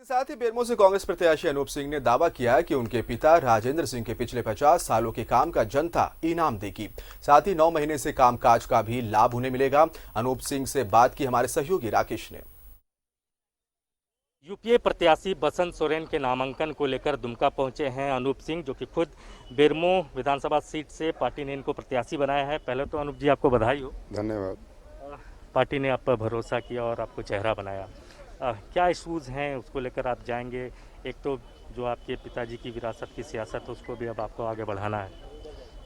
साथ ही बेरमो से कांग्रेस प्रत्याशी अनूप सिंह ने दावा किया कि उनके पिता राजेंद्र सिंह के पिछले 50 सालों के काम का जनता इनाम देगी। साथ ही 9 महीने से कामकाज का भी लाभ उन्हें मिलेगा। अनूप सिंह से बात की हमारे सहयोगी राकेश ने। यूपीए प्रत्याशी बसंत सोरेन के नामांकन को लेकर दुमका पहुंचे हैं अनूप सिंह, जो कि खुद बेरमो विधानसभा सीट से पार्टी ने इनको प्रत्याशी बनाया है। पहले तो अनूप जी आपको बधाई हो। धन्यवाद। पार्टी ने आप पर भरोसा किया और आपको चेहरा बनाया। क्या इशूज़ हैं उसको लेकर आप जाएंगे? एक तो जो आपके पिताजी की विरासत की सियासत है उसको भी अब आपको आगे बढ़ाना है।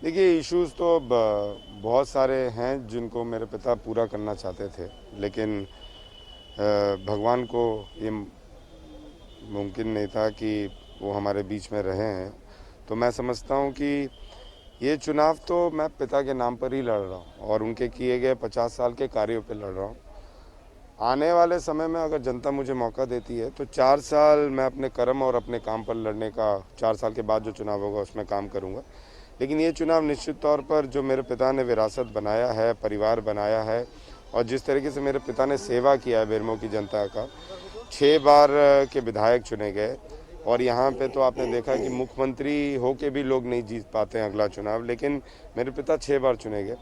देखिए, इश्यूज़ तो बहुत सारे हैं जिनको मेरे पिता पूरा करना चाहते थे, लेकिन भगवान को ये मुमकिन नहीं था कि वो हमारे बीच में रहे हैं। तो मैं समझता हूँ कि ये चुनाव तो मैं पिता के नाम पर ही लड़ रहा हूँ और उनके किए गए 50 साल के कार्यों पे लड़ रहा हूँ। आने वाले समय में अगर जनता मुझे मौका देती है तो 4 साल मैं अपने कर्म और अपने काम पर लड़ने का, 4 साल के बाद जो चुनाव होगा उसमें काम करूँगा। लेकिन ये चुनाव निश्चित तौर पर जो मेरे पिता ने विरासत बनाया है, परिवार बनाया है और जिस तरीके से मेरे पिता ने सेवा किया है बेरमो की जनता का, 6 बार के विधायक चुने गए और यहाँ पे तो आपने देखा कि मुख्यमंत्री होके भी लोग नहीं जीत पाते हैं अगला चुनाव, लेकिन मेरे पिता 6 बार चुने गए।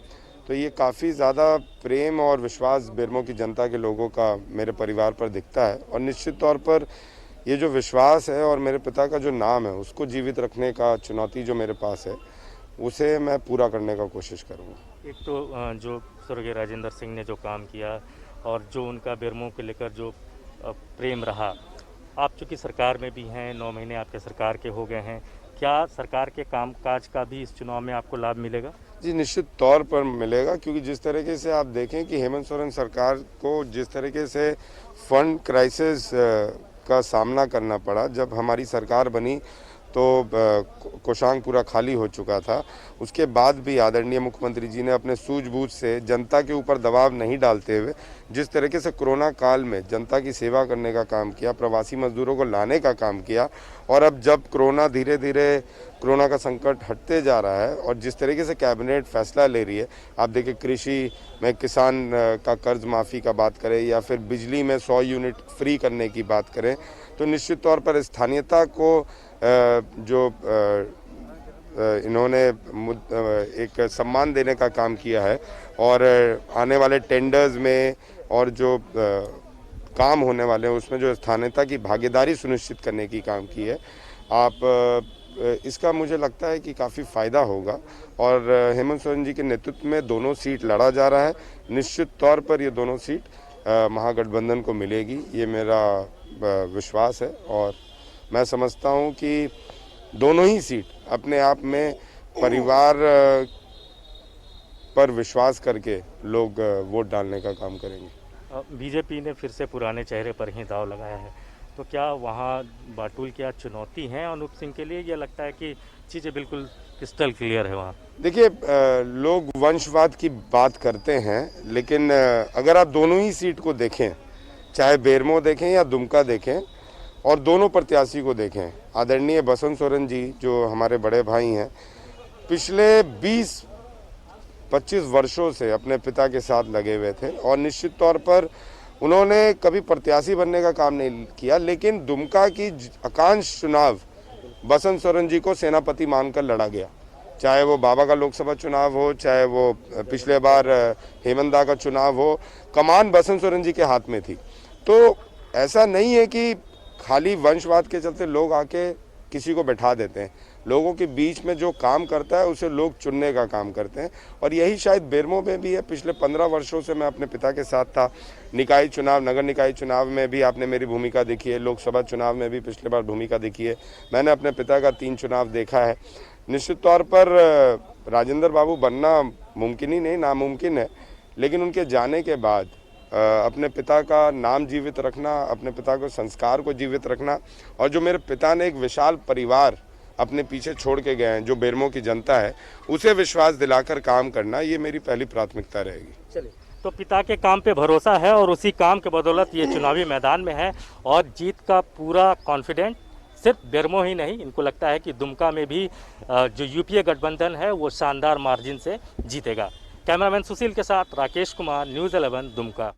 तो ये काफ़ी ज़्यादा प्रेम और विश्वास बेरमो की जनता के लोगों का मेरे परिवार पर दिखता है और निश्चित तौर पर ये जो विश्वास है और मेरे पिता का जो नाम है उसको जीवित रखने का चुनौती जो मेरे पास है उसे मैं पूरा करने का कोशिश करूँगा। एक तो जो स्वर्गीय राजेंद्र सिंह ने जो काम किया और जो उनका बेरमो को लेकर जो प्रेम रहा, आप चूँकि सरकार में भी हैं, 9 महीने आपके सरकार के हो गए हैं, क्या सरकार के कामकाज का भी इस चुनाव में आपको लाभ मिलेगा? जी, निश्चित तौर पर मिलेगा, क्योंकि जिस तरीके से आप देखें कि हेमंत सोरेन सरकार को जिस तरीके से फंड क्राइसिस का सामना करना पड़ा, जब हमारी सरकार बनी तो कोषांग पूरा खाली हो चुका था। उसके बाद भी आदरणीय मुख्यमंत्री जी ने अपने सूझबूझ से जनता के ऊपर दबाव नहीं डालते हुए जिस तरीके से कोरोना काल में जनता की सेवा करने का काम किया, प्रवासी मजदूरों को लाने का काम किया और अब जब कोरोना का संकट हटते जा रहा है और जिस तरीके से कैबिनेट फैसला ले रही है, आप देखिए कृषि में किसान का कर्ज माफ़ी का बात करें या फिर बिजली में 100 यूनिट फ्री करने की बात करें, तो निश्चित तौर पर स्थानीयता को जो इन्होंने एक सम्मान देने का काम किया है और आने वाले टेंडर्स में और जो काम होने वाले हैं उसमें जो स्थानीयता की भागीदारी सुनिश्चित करने की काम की है। इसका मुझे लगता है कि काफ़ी फ़ायदा होगा और हेमंत सोरेन जी के नेतृत्व में दोनों सीट लड़ा जा रहा है। निश्चित तौर पर ये दोनों सीट महागठबंधन को मिलेगी, ये मेरा विश्वास है और मैं समझता हूं कि दोनों ही सीट अपने आप में परिवार पर विश्वास करके लोग वोट डालने का काम करेंगे। बीजेपी ने फिर से पुराने चेहरे पर ही दांव लगाया है, तो क्या वहां बाटुल क्या चुनौती है अनूप सिंह के लिए? ये लगता है कि चीज़ें बिल्कुल क्रिस्टल क्लियर है वहाँ? देखिए, लोग वंशवाद की बात करते हैं, लेकिन अगर आप दोनों ही सीट को देखें, चाहे बेरमो देखें या दुमका देखें और दोनों प्रत्याशी को देखें, आदरणीय बसंत सोरेन जी जो हमारे बड़े भाई हैं, पिछले 20-25 वर्षों से अपने पिता के साथ लगे हुए थे और निश्चित तौर पर उन्होंने कभी प्रत्याशी बनने का काम नहीं किया, लेकिन दुमका की आकांक्ष चुनाव बसंत सोरेन जी को सेनापति मानकर लड़ा गया। चाहे वो बाबा का लोकसभा चुनाव हो, चाहे वो पिछले बार हेमंत दा का चुनाव हो, कमान बसंत सोरेन जी के हाथ में थी। तो ऐसा नहीं है कि खाली वंशवाद के चलते लोग आके किसी को बैठा देते हैं। लोगों के बीच में जो काम करता है उसे लोग चुनने का काम करते हैं और यही शायद बेरमो में भी है। पिछले 15 वर्षों से मैं अपने पिता के साथ था। निकाय चुनाव, नगर निकाय चुनाव में भी आपने मेरी भूमिका देखी है, लोकसभा चुनाव में भी पिछले बार भूमिका देखी है। मैंने अपने पिता का 3 चुनाव देखा है। निश्चित तौर पर राजेंद्र बाबू बनना मुमकिन ही नहीं, नामुमकिन है, लेकिन उनके जाने के बाद अपने पिता का नाम जीवित रखना, अपने पिता को संस्कार को जीवित रखना और जो मेरे पिता ने एक विशाल परिवार अपने पीछे छोड़ के गए हैं, जो बेरमो की जनता है, उसे विश्वास दिलाकर काम करना, ये मेरी पहली प्राथमिकता रहेगी। चलिए, तो पिता के काम पे भरोसा है और उसी काम के बदौलत ये चुनावी मैदान में है और जीत का पूरा कॉन्फिडेंट सिर्फ बेरमो ही नहीं, इनको लगता है कि दुमका में भी जो यूपीए गठबंधन है वो शानदार मार्जिन से जीतेगा। कैमरामैन सुशील के साथ राकेश कुमार, न्यूज़ 11 दुमका।